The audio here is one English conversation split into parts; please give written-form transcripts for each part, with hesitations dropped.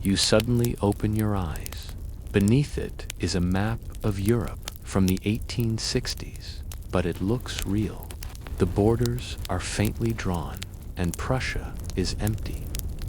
You suddenly open your eyes. Beneath it is a map of Europe from the 1860s, but it looks real. The borders are faintly drawn, and Prussia is empty.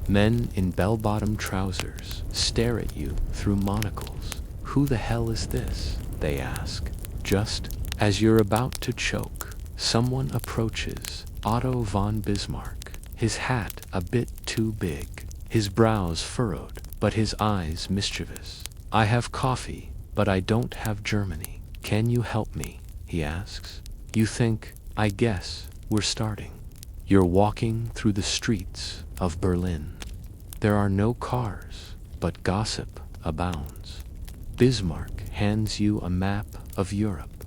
Men in bell-bottom trousers stare at you through monocles. Who the hell is this? They ask. Just as you're about to choke, someone approaches. Otto von Bismarck, his hat a bit too big, his brows furrowed, but his eyes mischievous. I have coffee, but I don't have Germany. Can you help me? He asks. You think, I guess, we're starting. You're walking through the streets of Berlin. There are no cars, but gossip abounds. Bismarck hands you a map of Europe.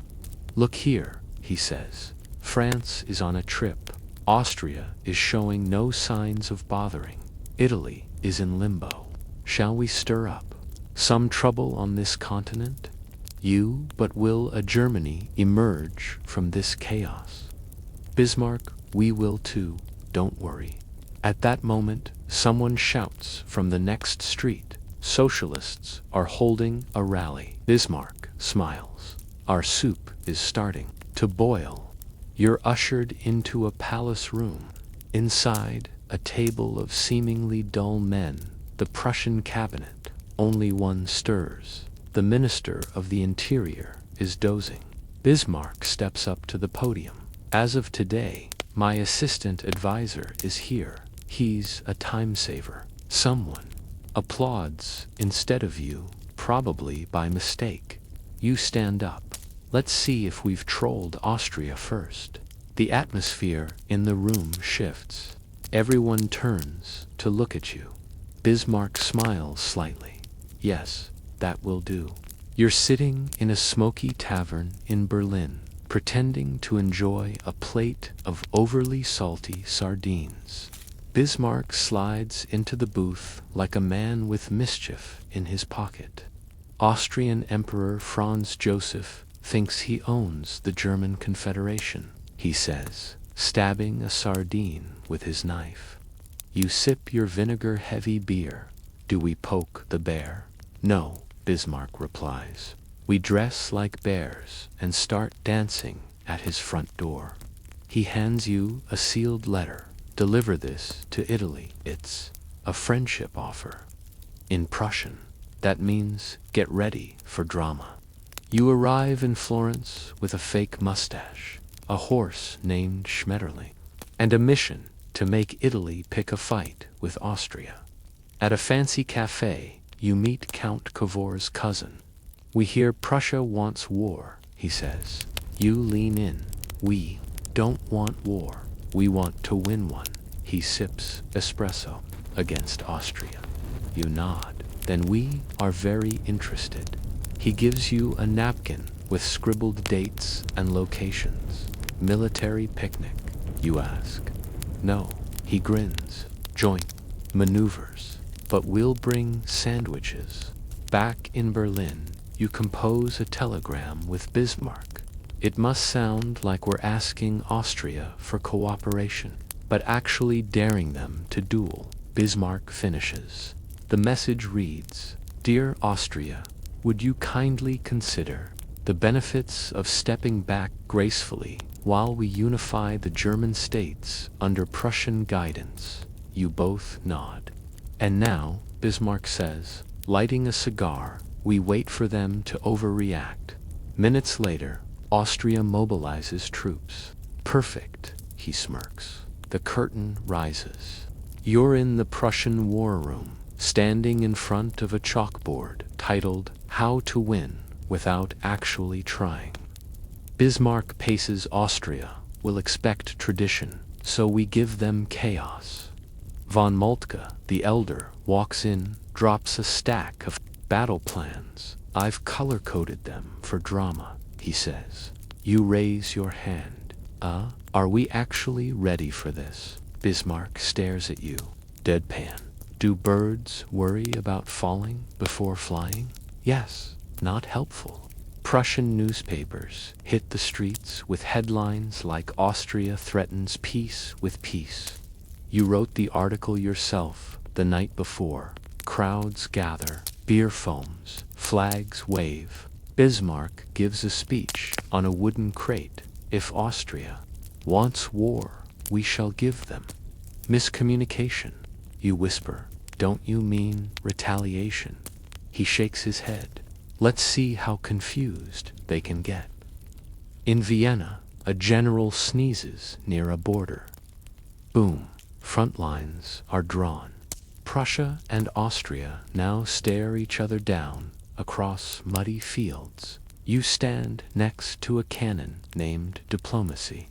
Look here, he says. France is on a trip. Austria is showing no signs of bothering. Italy is in limbo. Shall we stir up some trouble on this continent? But will a Germany emerge from this chaos? Bismarck, we will too, don't worry. At that moment, someone shouts from the next street. Socialists are holding a rally. Bismarck smiles. Our soup is starting to boil. You're ushered into a palace room. Inside, a table of seemingly dull men. The Prussian cabinet. Only one stirs. The Minister of the Interior is dozing. Bismarck steps up to the podium. As of today, my assistant advisor is here. He's a time saver. Someone applauds instead of you, probably by mistake. You stand up. Let's see if we've trolled Austria first. The atmosphere in the room shifts. Everyone turns to look at you. Bismarck smiles slightly. Yes, that will do. You're sitting in a smoky tavern in Berlin, pretending to enjoy a plate of overly salty sardines. Bismarck slides into the booth like a man with mischief in his pocket. Austrian Emperor Franz Joseph thinks he owns the German Confederation, he says, stabbing a sardine with his knife. You sip your vinegar-heavy beer. Do we poke the bear? No, Bismarck replies. We dress like bears and start dancing at his front door. He hands you a sealed letter. Deliver this to Italy. It's a friendship offer. In Prussian, that means get ready for drama. You arrive in Florence with a fake mustache, a horse named Schmetterling, and a mission to make Italy pick a fight with Austria. At a fancy cafe, you meet Count Cavor's cousin. We hear Prussia wants war, he says. You lean in. We don't want war. We want to win one. He sips espresso against Austria. You nod. Then we are very interested. He gives you a napkin with scribbled dates and locations. Military picnic, you ask. No, he grins. Joint maneuvers. But we'll bring sandwiches. Back in Berlin, you compose a telegram with Bismarck. It must sound like we're asking Austria for cooperation, but actually daring them to duel. Bismarck finishes. The message reads, Dear Austria, would you kindly consider the benefits of stepping back gracefully while we unify the German states under Prussian guidance? You both nod. And now, Bismarck says, lighting a cigar, we wait for them to overreact. Minutes later, Austria mobilizes troops. Perfect, he smirks. The curtain rises. You're in the Prussian war room, standing in front of a chalkboard titled, How to Win Without Actually Trying. Bismarck paces Austria, will expect tradition, so we give them chaos. Von Moltke, the elder, walks in, drops a stack of battle plans. I've color-coded them for drama, he says. You raise your hand. Are we actually ready for this? Bismarck stares at you, deadpan. Do birds worry about falling before flying? Yes, not helpful. Prussian newspapers hit the streets with headlines like Austria threatens peace with peace. You wrote the article yourself the night before. Crowds gather, beer foams, flags wave. Bismarck gives a speech on a wooden crate. If Austria wants war, we shall give them. Miscommunication, you whisper. Don't you mean retaliation? He shakes his head. Let's see how confused they can get. In Vienna, a general sneezes near a border. Boom, front lines are drawn. Prussia and Austria now stare each other down across muddy fields. You stand next to a cannon named Diplomacy.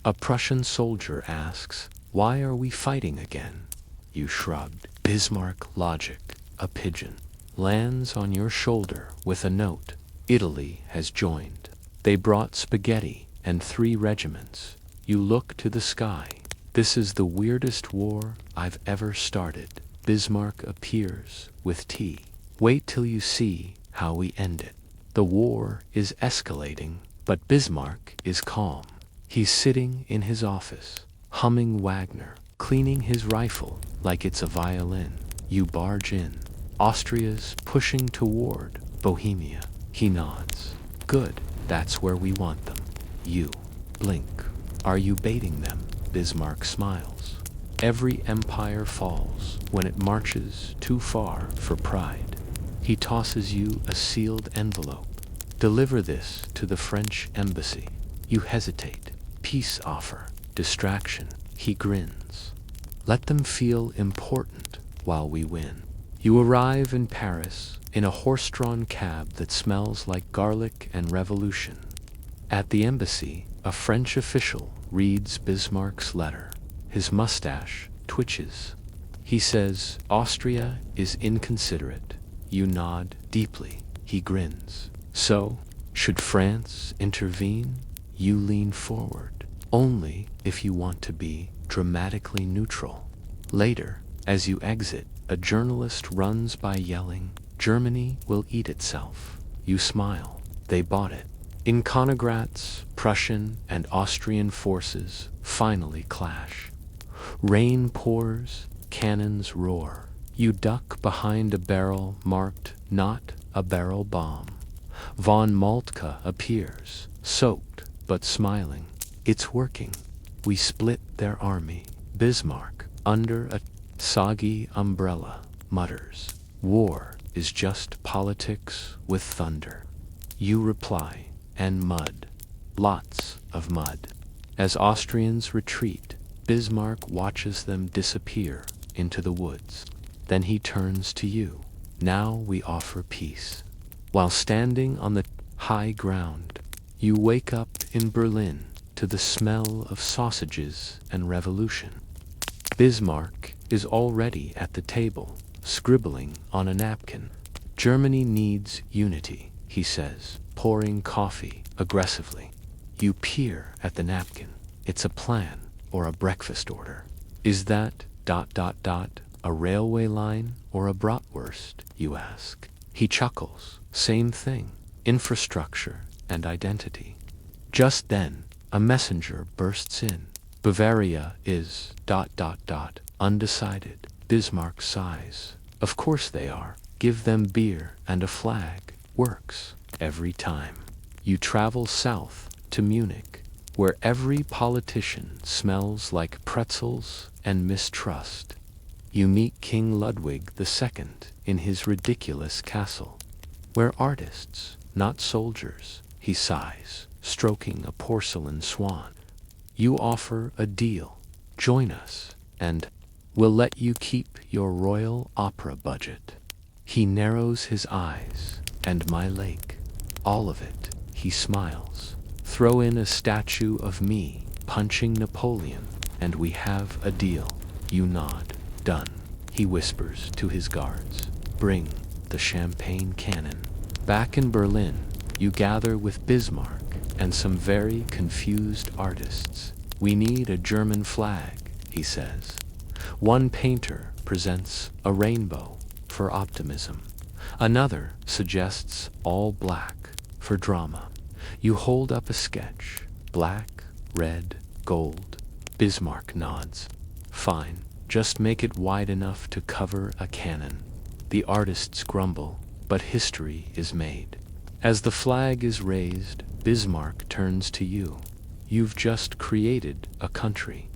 A Prussian soldier asks, "Why are we fighting again?" You shrugged. Bismarck logic, a pigeon, lands on your shoulder with a note. Italy has joined. They brought spaghetti and 3 regiments. You look to the sky. This is the weirdest war I've ever started. Bismarck appears with tea. Wait till you see how we end it. The war is escalating, but Bismarck is calm. He's sitting in his office, humming Wagner, cleaning his rifle like it's a violin. You barge in. Austria's pushing toward Bohemia. He nods. Good, that's where we want them. You blink. Are you baiting them? Bismarck smiles. Every empire falls when it marches too far for pride. He tosses you a sealed envelope. Deliver this to the French embassy. You hesitate. Peace offer. Distraction. He grins. Let them feel important while we win. You arrive in Paris in a horse-drawn cab that smells like garlic and revolution. At the embassy, a French official reads Bismarck's letter. His mustache twitches. He says, "Austria is inconsiderate." You nod deeply. He grins. So, should France intervene? You lean forward. Only if you want to be dramatically neutral. Later, as you exit, a journalist runs by yelling, "Germany will eat itself." You smile. They bought it. In Königgrätz, Prussian and Austrian forces finally clash. Rain pours, cannons roar. You duck behind a barrel marked "Not a Barrel Bomb." Von Moltke appears, soaked but smiling. It's working. We split their army. Bismarck, under a soggy umbrella, mutters, "War is just politics with thunder." You reply, "And mud. Lots of mud." As Austrians retreat, Bismarck watches them disappear into the woods. Then he turns to you. "Now we offer peace." While standing on the high ground, you wake up in Berlin to the smell of sausages and revolution. Bismarck is already at the table, scribbling on a napkin. "Germany needs unity," he says, pouring coffee aggressively. You peer at the napkin. It's a plan or a breakfast order. "Is that ... a railway line or a bratwurst?" you ask. He chuckles. "Same thing. Infrastructure and identity." Just then, a messenger bursts in. "Bavaria is ... undecided." Bismarck sighs. "Of course they are. Give them beer and a flag. Works every time." You travel south to Munich, where every politician smells like pretzels and mistrust. You meet King Ludwig II in his ridiculous castle. "We're artists, not soldiers," he sighs, stroking a porcelain swan. You offer a deal. "Join us, and we'll let you keep your Royal Opera budget." He narrows his eyes. "And my lake." "All of it," he smiles. "Throw in a statue of me punching Napoleon, and we have a deal." You nod. "Done." He whispers to his guards, "Bring the champagne cannon." Back in Berlin, you gather with Bismarck and some very confused artists. "We need a German flag," he says. One painter presents a rainbow for optimism. Another suggests all black for drama. You hold up a sketch. Black, red, gold. Bismarck nods. "Fine. Just make it wide enough to cover a cannon." The artists grumble, but history is made. As the flag is raised, Bismarck turns to you. You've just created a country.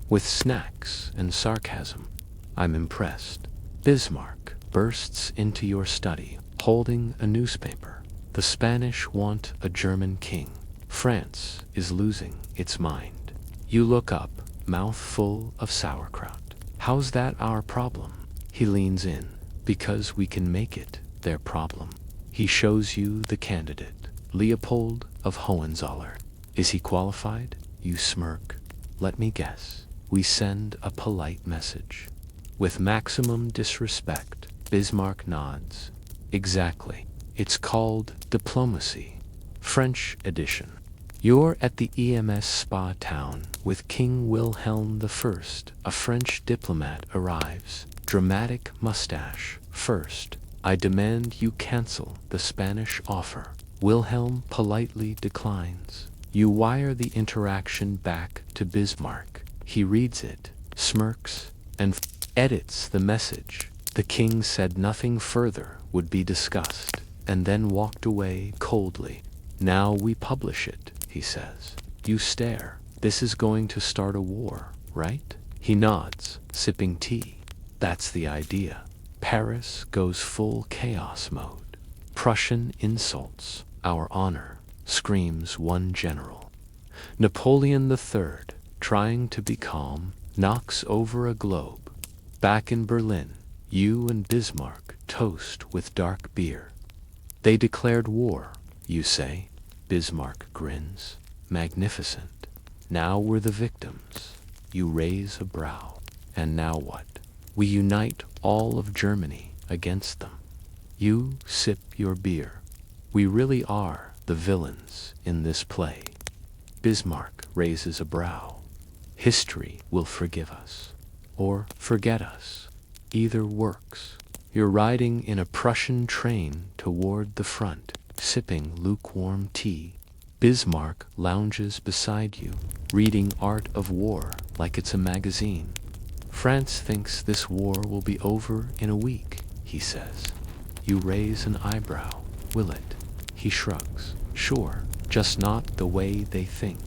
With snacks and sarcasm. I'm impressed. Bismarck bursts into your study, holding a newspaper. The Spanish want a German king. France is losing its mind. You look up, mouth full of sauerkraut. How's that our problem? He leans in. Because we can make it their problem. He shows you the candidate, Leopold of Hohenzollern. Is he qualified? You smirk. Let me guess. We send a polite message. With maximum disrespect, Bismarck nods. Exactly. It's called diplomacy. French edition. You're at the EMS spa town with King Wilhelm I. A French diplomat arrives. Dramatic mustache. First, I demand you cancel the Spanish offer. Wilhelm politely declines. You wire the interaction back to Bismarck. He reads it, smirks, and edits the message. The king said nothing further would be discussed, and then walked away coldly. Now we publish it, he says. You stare. This is going to start a war, right? He nods, sipping tea. That's the idea. Paris goes full chaos mode. Prussian insults our honor, screams one general. Napoleon III, trying to be calm, knocks over a globe. Back in Berlin, you and Bismarck toast with dark beer. They declared war, you say. Bismarck grins. Magnificent. Now we're the victims. You raise a brow. And now what? We unite all of Germany against them. You sip your beer. We really are the villains in this play. Bismarck raises a brow. History will forgive us, or forget us. Either works. You're riding in a Prussian train toward the front, sipping lukewarm tea. Bismarck lounges beside you, reading Art of War like it's a magazine. France thinks this war will be over in a week, he says. You raise an eyebrow. Will it? He shrugs. Sure, just not the way they think.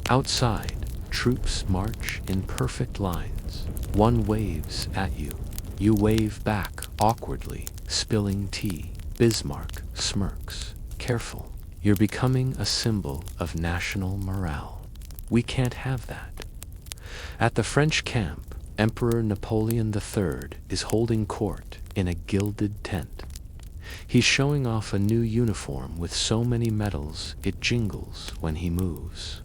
Outside, troops march in perfect lines. One waves at you. You wave back awkwardly, spilling tea. Bismarck smirks. Careful. You're becoming a symbol of national morale. We can't have that. At the French camp, Emperor Napoleon III is holding court in a gilded tent. He's showing off a new uniform with so many medals it jingles when he moves.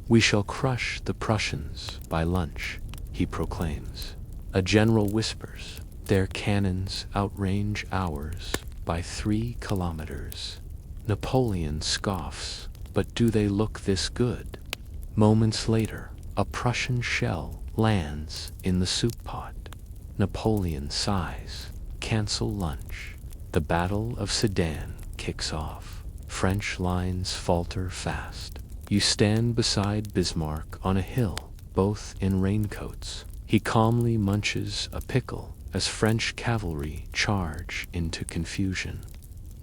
We shall crush the Prussians by lunch, he proclaims. A general whispers, their cannons outrange ours by 3 kilometers. Napoleon scoffs, but do they look this good? Moments later, a Prussian shell lands in the soup pot. Napoleon sighs. Cancel lunch. The Battle of Sedan kicks off. French lines falter fast. You stand beside Bismarck on a hill, both in raincoats. He calmly munches a pickle as French cavalry charge into confusion.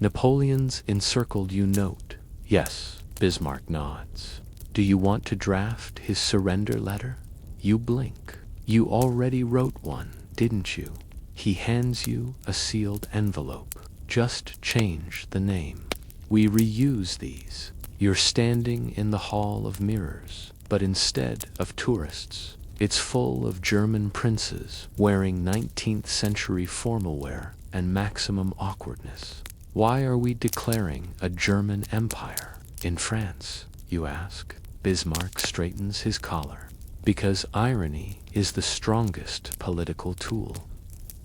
Napoleon's encircled you note. Yes, Bismarck nods. Do you want to draft his surrender letter? You blink. You already wrote one, didn't you? He hands you a sealed envelope. Just change the name. We reuse these. You're standing in the Hall of Mirrors, but instead of tourists, it's full of German princes wearing 19th century formal wear and maximum awkwardness. Why are we declaring a German empire in France, you ask? Bismarck straightens his collar. Because irony is the strongest political tool.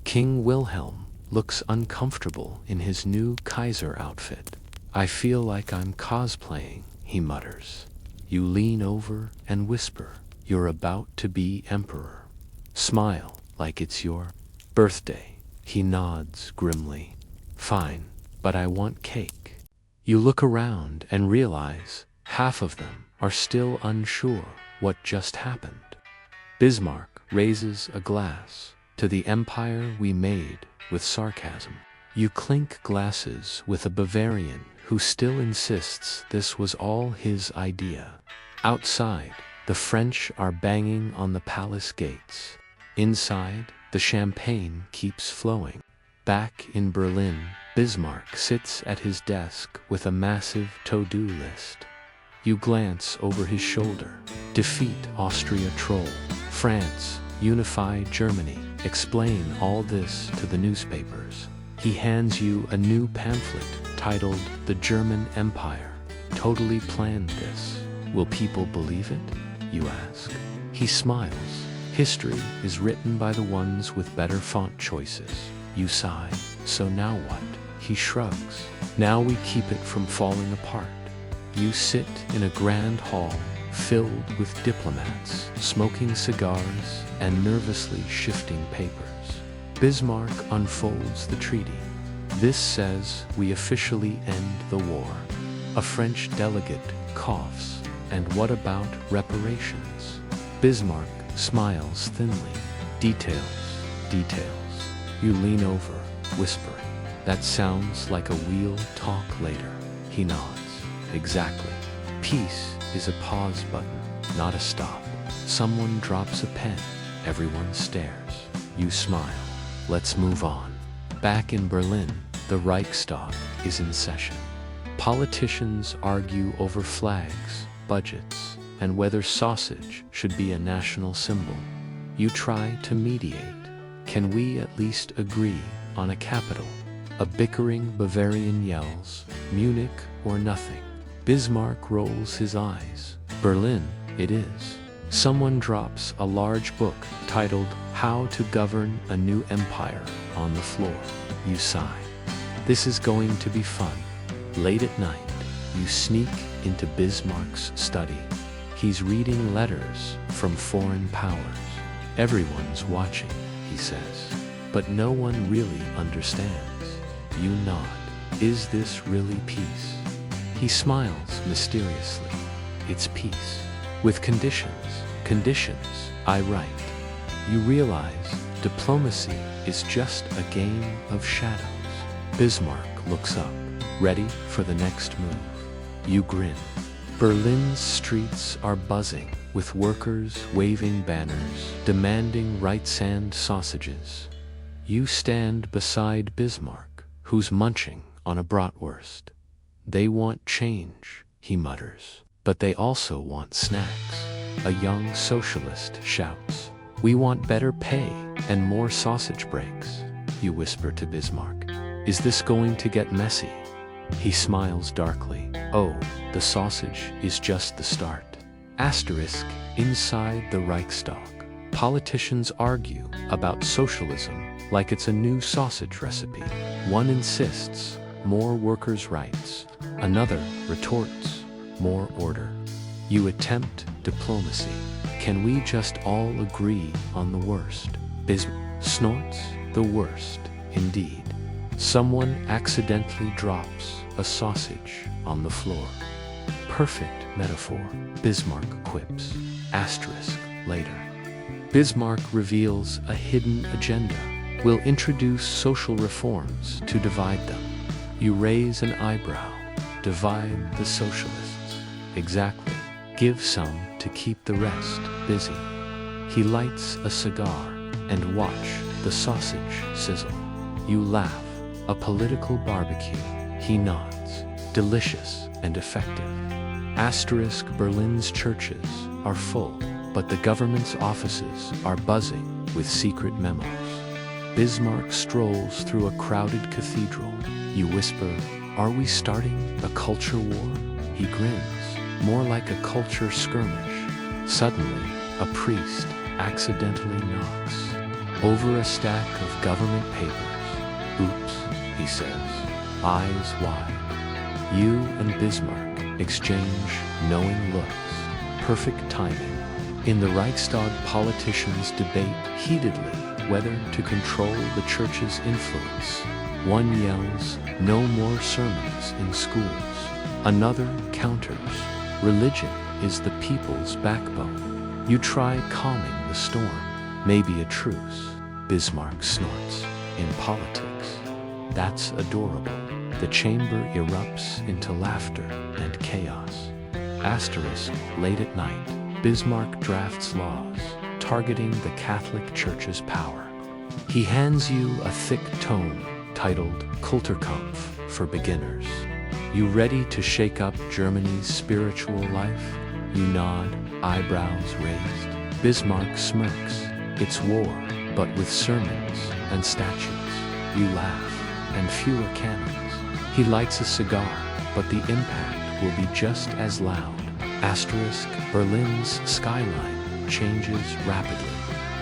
King Wilhelm looks uncomfortable in his new Kaiser outfit. I feel like I'm cosplaying, he mutters. You lean over and whisper, you're about to be emperor. Smile like it's your birthday. He nods grimly. Fine, but I want cake. You look around and realize half of them are still unsure what just happened. Bismarck raises a glass. to the empire we made with sarcasm. You clink glasses with a Bavarian who still insists this was all his idea. Outside, the French are banging on the palace gates. Inside, the champagne keeps flowing. Back in Berlin, Bismarck sits at his desk with a massive to-do list. You glance over his shoulder. Defeat Austria troll. France, unify Germany. Explain all this to the newspapers. He hands you a new pamphlet titled The German Empire. Totally planned this. Will people believe it? You ask. He smiles. History is written by the ones with better font choices. You sigh. So now what? He shrugs. Now we keep it from falling apart. You sit in a grand hall filled with diplomats, smoking cigars and nervously shifting papers. Bismarck unfolds the treaty. This says we officially end the war. A French delegate coughs. And what about reparations? Bismarck smiles thinly. Details, details. You lean over, whispering. That sounds like a we'll talk later. He nods. Exactly. Peace is a pause button, not a stop. Someone drops a pen. Everyone stares. You smile. Let's move on. Back in Berlin, the Reichstag is in session. Politicians argue over flags, budgets, and whether sausage should be a national symbol. You try to mediate. Can we at least agree on a capital? A bickering Bavarian yells, Munich or nothing. Bismarck rolls his eyes. Berlin, it is. Someone drops a large book titled How to Govern a New Empire on the floor. You sigh. This is going to be fun. Late at night, you sneak into Bismarck's study. He's reading letters from foreign powers. Everyone's watching, he says. But no one really understands. You nod. Is this really peace? He smiles mysteriously. It's peace. With conditions. Conditions, I write. You realize diplomacy is just a game of shadows. Bismarck looks up, ready for the next move. You grin. Berlin's streets are buzzing with workers waving banners, demanding right-hand sausages. You stand beside Bismarck, who's munching on a bratwurst. They want change, he mutters, but they also want snacks. A young socialist shouts, we want better pay and more sausage breaks. You whisper to Bismarck, is this going to get messy? He smiles darkly. Oh, the sausage is just the start. Asterisk, inside the Reichstag. Politicians argue about socialism like it's a new sausage recipe. One insists, more workers' rights. Another retorts, more order. You attempt diplomacy. Can we just all agree on the worst? Bismarck snorts, the worst, indeed. Someone accidentally drops a sausage on the floor. Perfect metaphor, Bismarck quips. Asterisk, later. Bismarck reveals a hidden agenda. We'll introduce social reforms to divide them. You raise an eyebrow. Divide the socialists. Exactly. Give some to keep the rest busy. He lights a cigar and watch the sausage sizzle. You laugh. A political barbecue. He nods. Delicious and effective. Asterisk, Berlin's churches are full, but the government's offices are buzzing with secret memos. Bismarck strolls through a crowded cathedral. You whisper, are we starting a culture war? He grins, more like a culture skirmish. Suddenly, a priest accidentally knocks over a stack of government papers. Oops, he says, eyes wide. You and Bismarck exchange knowing looks. Perfect timing. In the Reichstag, politicians debate heatedly whether to control the church's influence. One yells, no more sermons in schools. Another counters, religion is the people's backbone. You try calming the storm, maybe a truce. Bismarck snorts. In politics, that's adorable. The chamber erupts into laughter and chaos. Asterisk, late at night, Bismarck drafts laws targeting the Catholic Church's power. He hands you a thick tome titled Kulturkampf for beginners. You ready to shake up Germany's spiritual life? You nod, eyebrows raised. Bismarck smirks. It's war, but with sermons and statues. You laugh, and fewer cannons. He lights a cigar, but the impact will be just as loud. Asterisk, Berlin's skyline changes rapidly.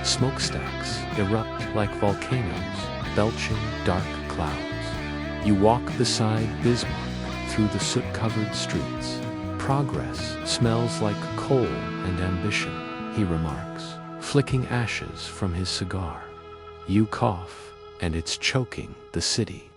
Smokestacks erupt like volcanoes, belching dark clouds. You walk beside Bismarck through the soot-covered streets. Progress smells like coal and ambition, he remarks, flicking ashes from his cigar. You cough, and it's choking the city.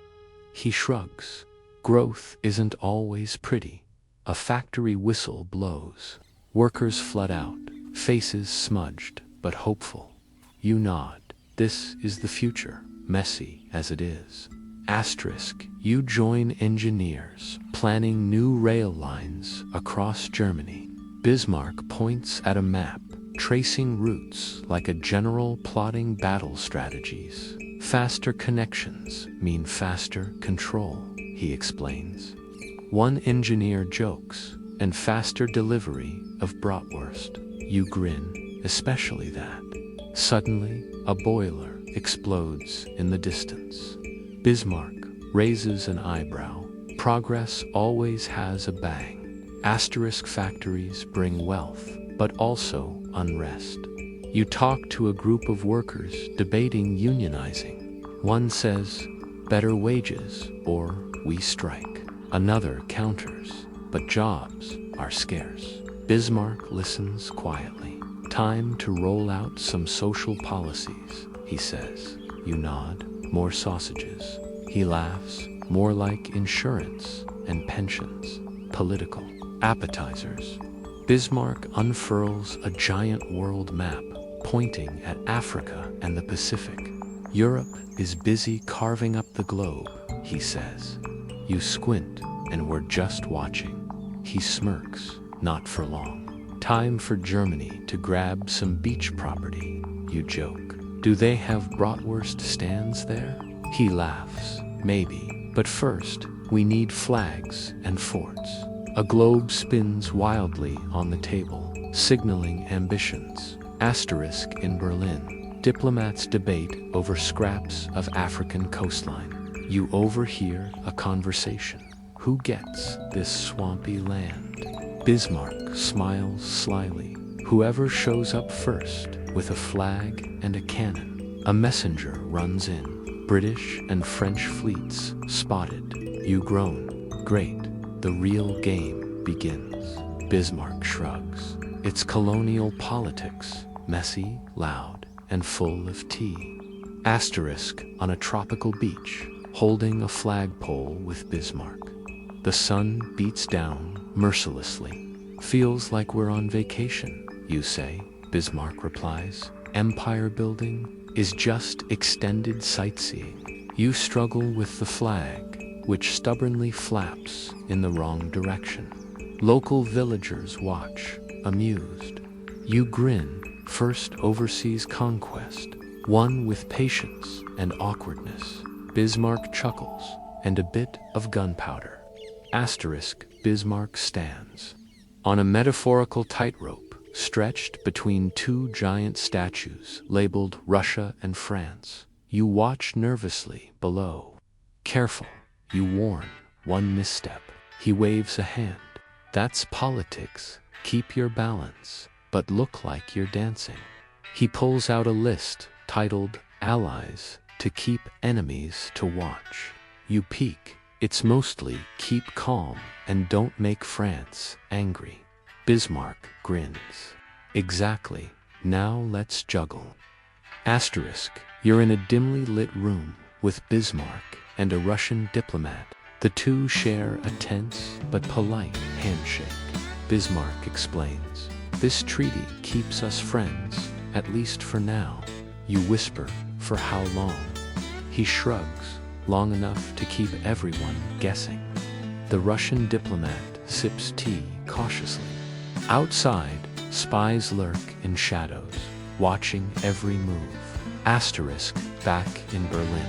He shrugs. Growth isn't always pretty. A factory whistle blows. Workers flood out, faces smudged but hopeful. You nod. This is the future, messy as it is. Asterisk, you join engineers planning new rail lines across Germany. Bismarck points at a map, tracing routes like a general plotting battle strategies. Faster connections mean faster control, he explains. One engineer jokes, and faster delivery of bratwurst. You grin, especially that. Suddenly, a boiler explodes in the distance. Bismarck raises an eyebrow. Progress always has a bang. Asterisk, factories bring wealth, but also unrest. You talk to a group of workers debating unionizing. One says, better wages, or we strike. Another counters, but jobs are scarce. Bismarck listens quietly. Time to roll out some social policies, he says. You nod. More sausages. He laughs. More like insurance and pensions. Political appetizers. Bismarck unfurls a giant world map, pointing at Africa and the Pacific. Europe is busy carving up the globe, he says. You squint, and we're just watching. He smirks. Not for long. Time for Germany to grab some beach property, you joke. Do they have bratwurst stands there? He laughs. Maybe. But first, we need flags and forts. A globe spins wildly on the table, signaling ambitions. Asterisk, in Berlin, diplomats debate over scraps of African coastline. You overhear a conversation. Who gets this swampy land? Bismarck smiles slyly. Whoever shows up first, with a flag and a cannon. A messenger runs in. British and French fleets spotted. You groan. Great. The real game begins. Bismarck shrugs. It's colonial politics, messy, loud, and full of tea. Asterisk, on a tropical beach, holding a flagpole with Bismarck. The sun beats down mercilessly. Feels like we're on vacation, you say. Bismarck replies. Empire building is just extended sightseeing. You struggle with the flag, which stubbornly flaps in the wrong direction. Local villagers watch, amused. You grin. First overseas conquest, one with patience and awkwardness. Bismarck chuckles, and a bit of gunpowder. Asterisk, Bismarck stands on a metaphorical tightrope stretched between two giant statues labeled Russia and France. You watch nervously below. Careful, you warn. One misstep. He waves a hand. That's politics. Keep your balance, but look like you're dancing. He pulls out a list titled Allies to keep, enemies to watch. You peek. It's mostly keep calm and don't make France angry. Bismarck grins. Exactly. Now let's juggle. Asterisk, you're in a dimly lit room with Bismarck and a Russian diplomat. The two share a tense but polite handshake. Bismarck explains. This treaty keeps us friends, at least for now. You whisper, for how long? He shrugs, long enough to keep everyone guessing. The Russian diplomat sips tea cautiously. Outside, spies lurk in shadows, watching every move. Asterisk back in Berlin.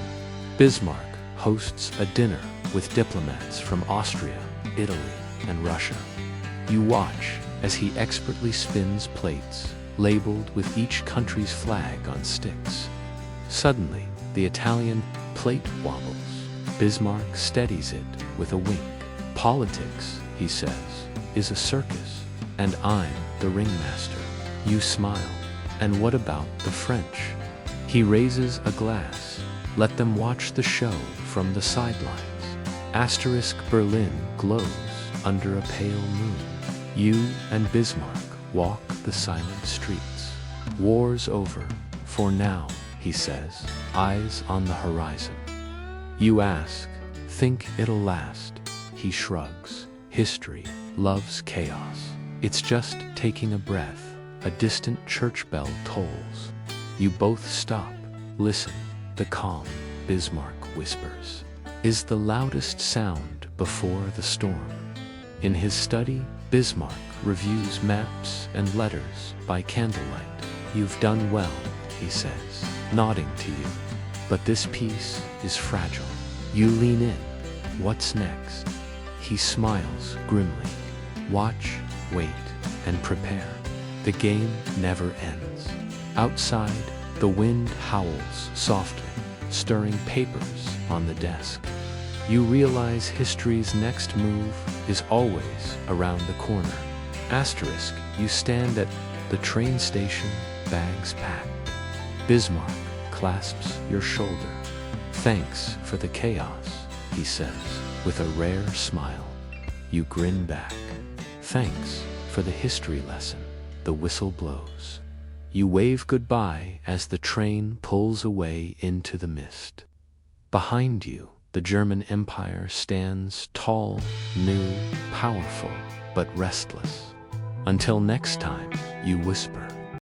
Bismarck hosts a dinner with diplomats from Austria, Italy, and Russia. You watch as he expertly spins plates, labeled with each country's flag on sticks. Suddenly, the Italian plate wobbles. Bismarck steadies it with a wink. Politics, he says, is a circus, and I'm the ringmaster. You smile. And what about the French? He raises a glass. Let them watch the show from the sidelines. Asterisk Berlin glows under a pale moon. You and Bismarck walk the silent streets. War's over, for now, he says, eyes on the horizon. You ask, think it'll last? He shrugs. History loves chaos. It's just taking a breath. A distant church bell tolls. You both stop. Listen. The calm, Bismarck whispers, is the loudest sound before the storm. In his study, Bismarck reviews maps and letters by candlelight. You've done well, he says, nodding to you. But this piece is fragile. You lean in. What's next? He smiles grimly. Watch, wait, and prepare. The game never ends. Outside, the wind howls softly, stirring papers on the desk. You realize history's next move is always around the corner. Asterisk, you stand at the train station, bags packed. Bismarck clasps your shoulder. Thanks for the chaos, he says, with a rare smile. You grin back. Thanks for the history lesson. The whistle blows. You wave goodbye as the train pulls away into the mist. Behind you, the German Empire stands tall, new, powerful, but restless. Until next time, you whisper.